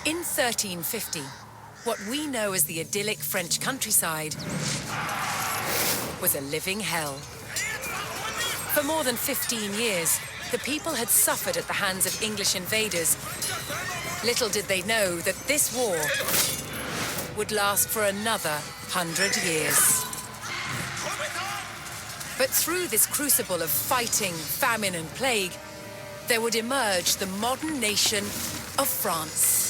In 1350, what we know as the idyllic French countryside was a living hell. For more than 15 years, the people had suffered at the hands of English invaders. Little did they know that this war would last for another 100 years. But through this crucible of fighting, famine and plague, there would emerge the modern nation of France.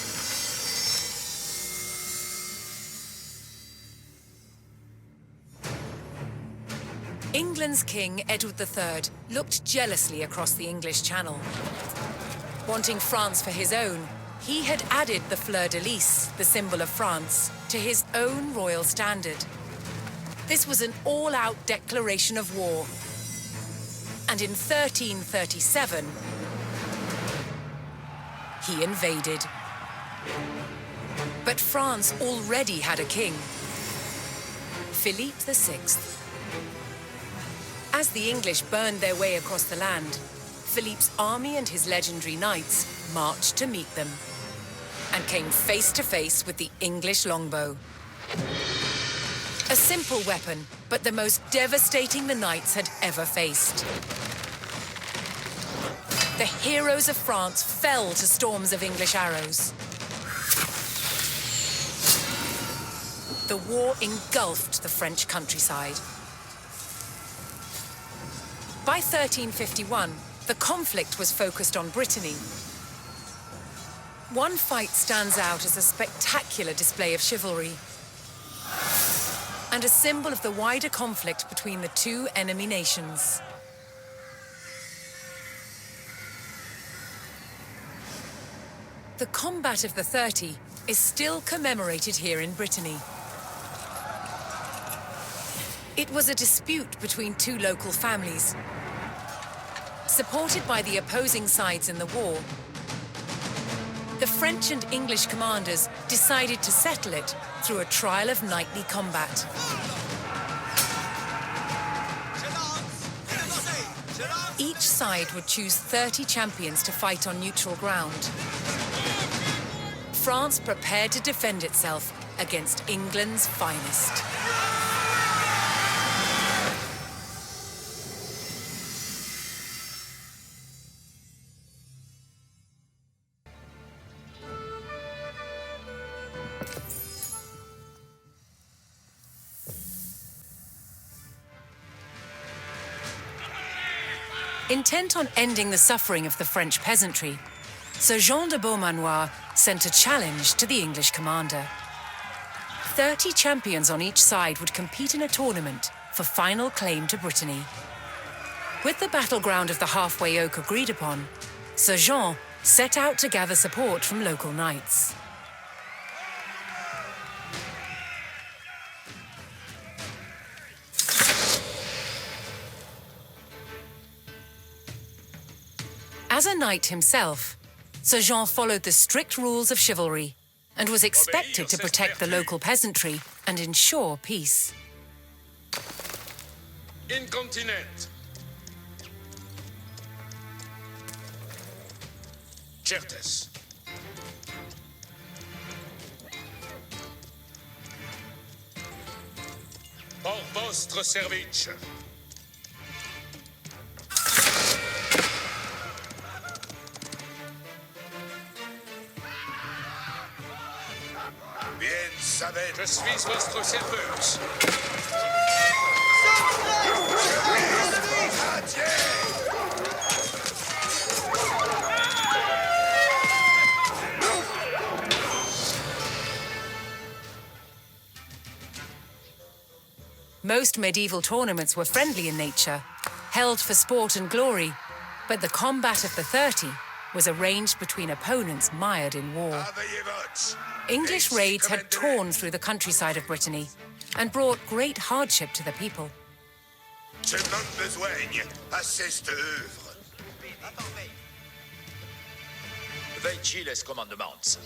England's King Edward III looked jealously across the English Channel. Wanting France for his own, he had added the fleur-de-lis, the symbol of France, to his own royal standard. This was an all-out declaration of war. And in 1337, he invaded. But France already had a king, Philippe VI. As the English burned their way across the land, Philippe's army and his legendary knights marched to meet them and came face to face with the English longbow. A simple weapon, but the most devastating the knights had ever faced. The heroes of France fell to storms of English arrows. The war engulfed the French countryside. By 1351, the conflict was focused on Brittany. One fight stands out as a spectacular display of chivalry and a symbol of the wider conflict between the two enemy nations. The Combat of the 30 is still commemorated here in Brittany. It was a dispute between two local families. Supported by the opposing sides in the war, the French and English commanders decided to settle it through a trial of knightly combat. Each side would choose 30 champions to fight on neutral ground. France prepared to defend itself against England's finest. Intent on ending the suffering of the French peasantry, Sir Jean de Beaumanoir sent a challenge to the English commander. 30 champions on each side would compete in a tournament for final claim to Brittany. With the battleground of the halfway oak agreed upon, Sir Jean set out to gather support from local knights. As a knight himself, Sir Jean followed the strict rules of chivalry and was expected to protect the local peasantry and ensure peace. Incontinent. Certes. Por vostre service. Bien savez, Je suis votre serveuse. Most medieval tournaments were friendly in nature, held for sport and glory, but the Combat of the 30 was arranged between opponents mired in war. English raids had torn through the countryside of Brittany and brought great hardship to the people. Je n'en besoigne à cette œuvre. Veici les commandements.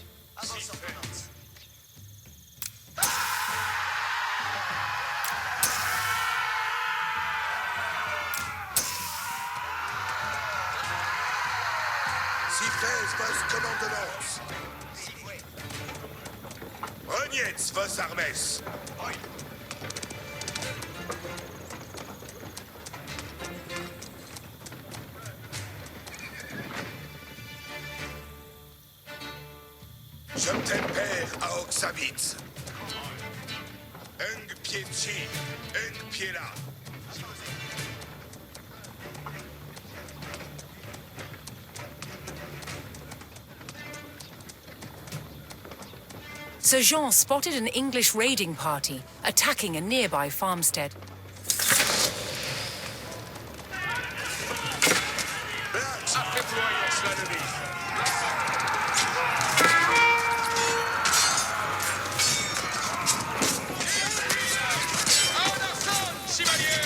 Si fais vos commandements. Koniec vos armes. Je tempère à Oxavitz. Un pied ci, un pied là. Sir Jean spotted an English raiding party attacking a nearby farmstead. Appliquons l'ennemi. En arçon, chevalier!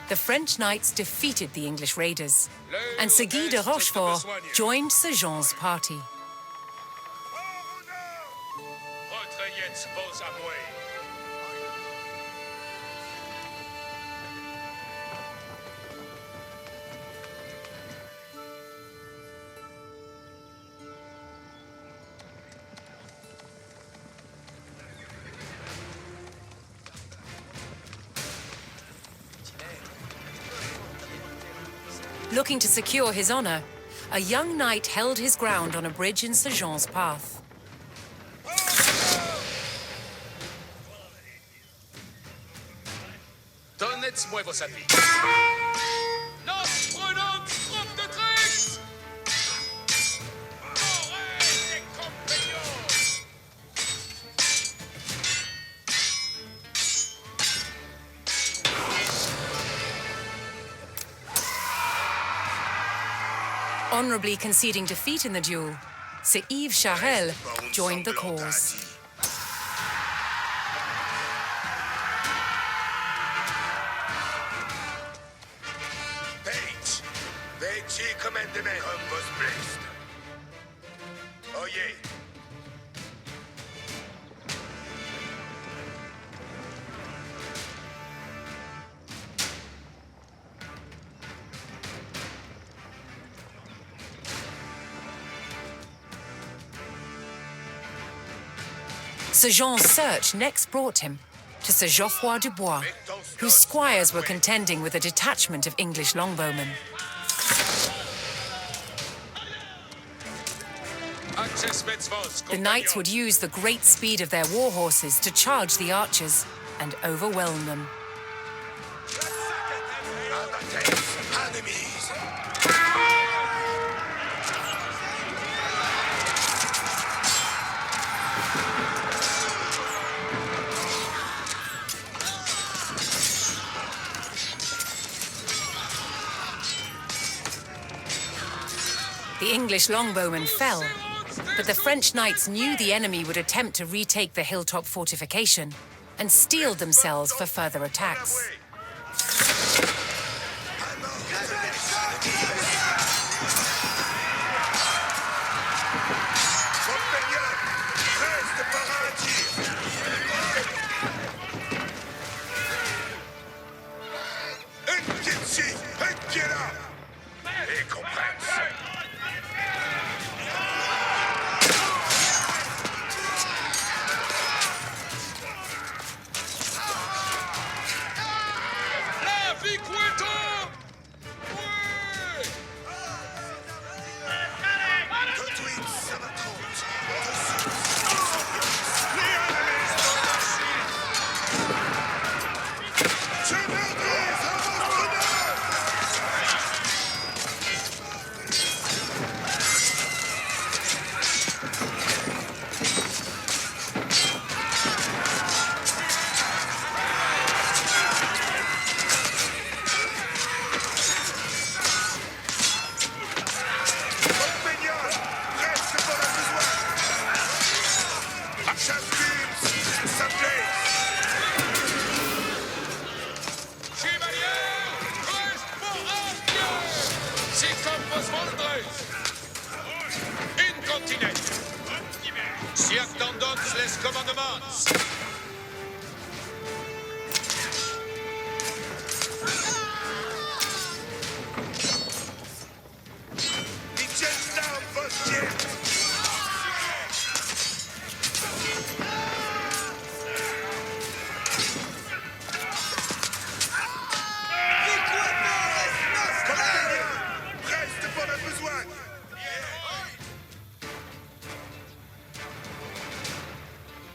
The French knights defeated the English raiders, and Sir Guy de Rochefort joined Sir Jean's party. Retraites vos amoués. Looking to secure his honor, a young knight held his ground on a bridge in Sir Jean's path. Donnez-moi vos habits. Nos prenons troupe de tricks! Morez et compagnons! Honorably conceding defeat in the duel, Sir Yves Charel joined the cause. Page, veci commandement comme vos blessed. Oyez. Sir Jean's search next brought him to Sir Geoffroy Dubois, whose squires were contending with a detachment of English longbowmen. The knights would use the great speed of their war horses to charge the archers and overwhelm them. Enemies. The English longbowmen fell, but the French knights knew the enemy would attempt to retake the hilltop fortification and steeled themselves for further attacks. Si attendons les commandements. Die tiennent down, postier! Reste pour le besoin!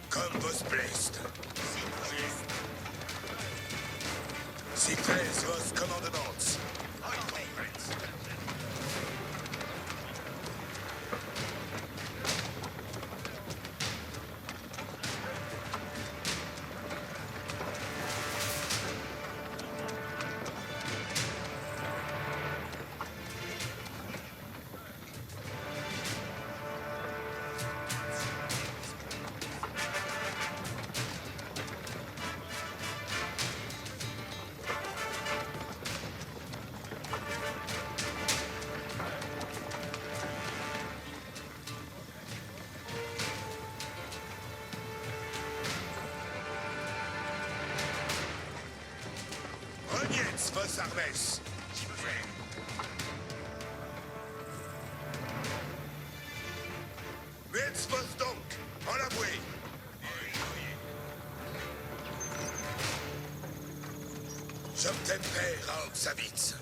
Comme vos blessed. Si faites vos commandements. Reniez vos armes. Muets vos donc, en la bouée. J'obtiendrai Raoxavitz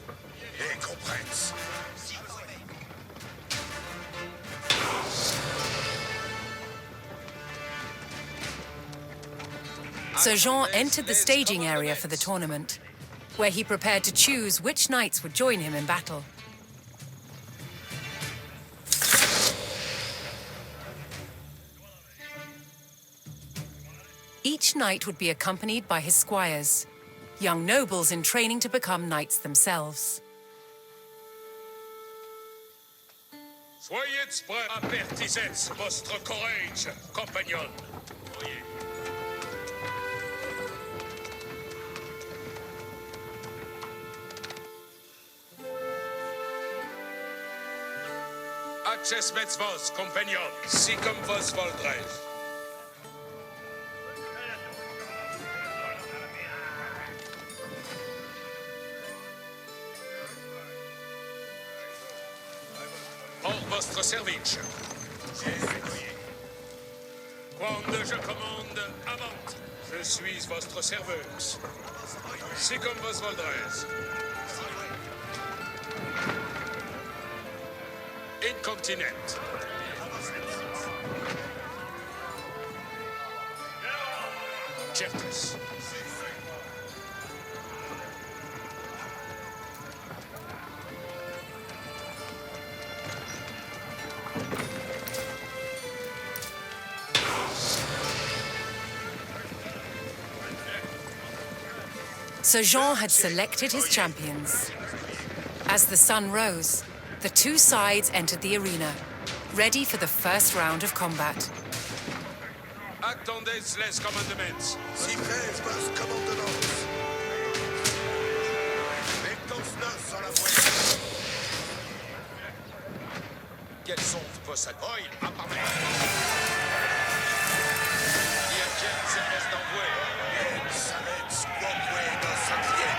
et comprises. Sir Jean entered the staging area for the tournament, where he prepared to choose which knights would join him in battle. Each knight would be accompanied by his squires, young nobles in training to become knights themselves. Soyez prêts. Avertissez votre courage, compagnon. Access vos, compagnon. Si comme vos voldrez. En votre service. Quand je commande, avant. Je suis votre serveuse. Si comme vos voldrez. Incontinent. Certes. Sir Jean had selected his champions. As the sun rose, the two sides entered the arena, ready for the first round of combat. Attendez les commandements. Si faites vos commandements. Mettons-nos en la bouée. Quels sont vos Oi, apparemment? Il y a quel service d'envoi? Savets, quoque nos sacriers.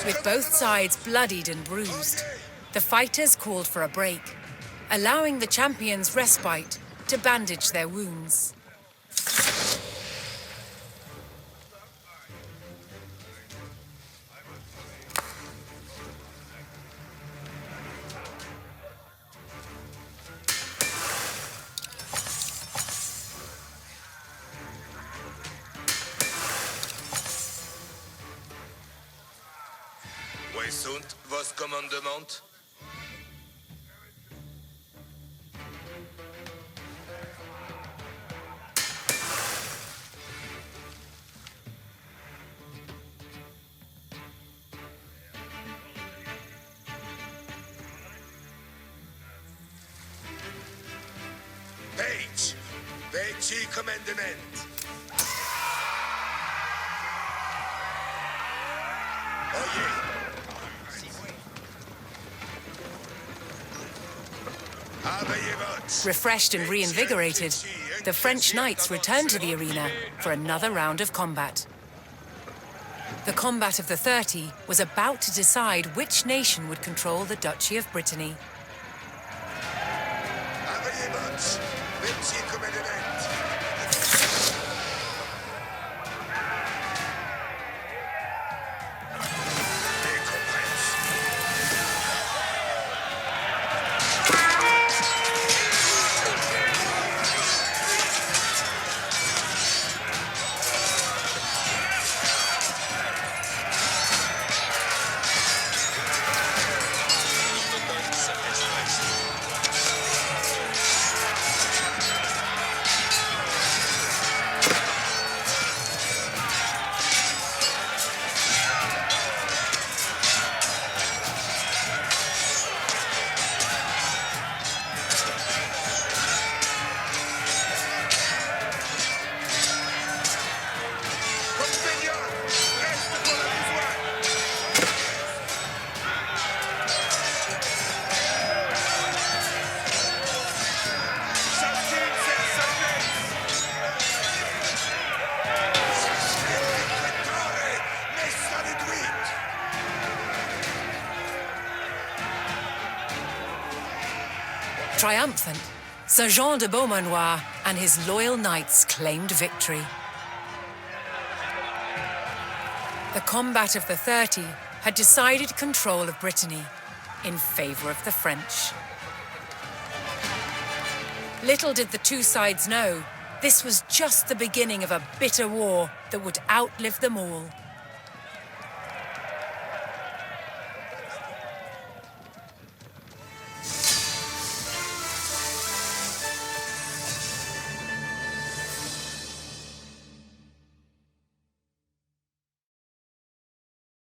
With both sides bloodied and bruised, the fighters called for a break, allowing the champions respite to bandage their wounds. Quais sunt vos commandements? Page, veci commandement. Oye. Refreshed and reinvigorated, the French knights returned to the arena for another round of combat. The combat of the 30 was about to decide which nation would control the Duchy of Brittany. Triumphant, Zander de Beaumanoir and his loyal knights claimed victory. The combat of the 30 had decided control of Brittany in favour of the French. Little did the two sides know, this was just the beginning of a bitter war that would outlive them all.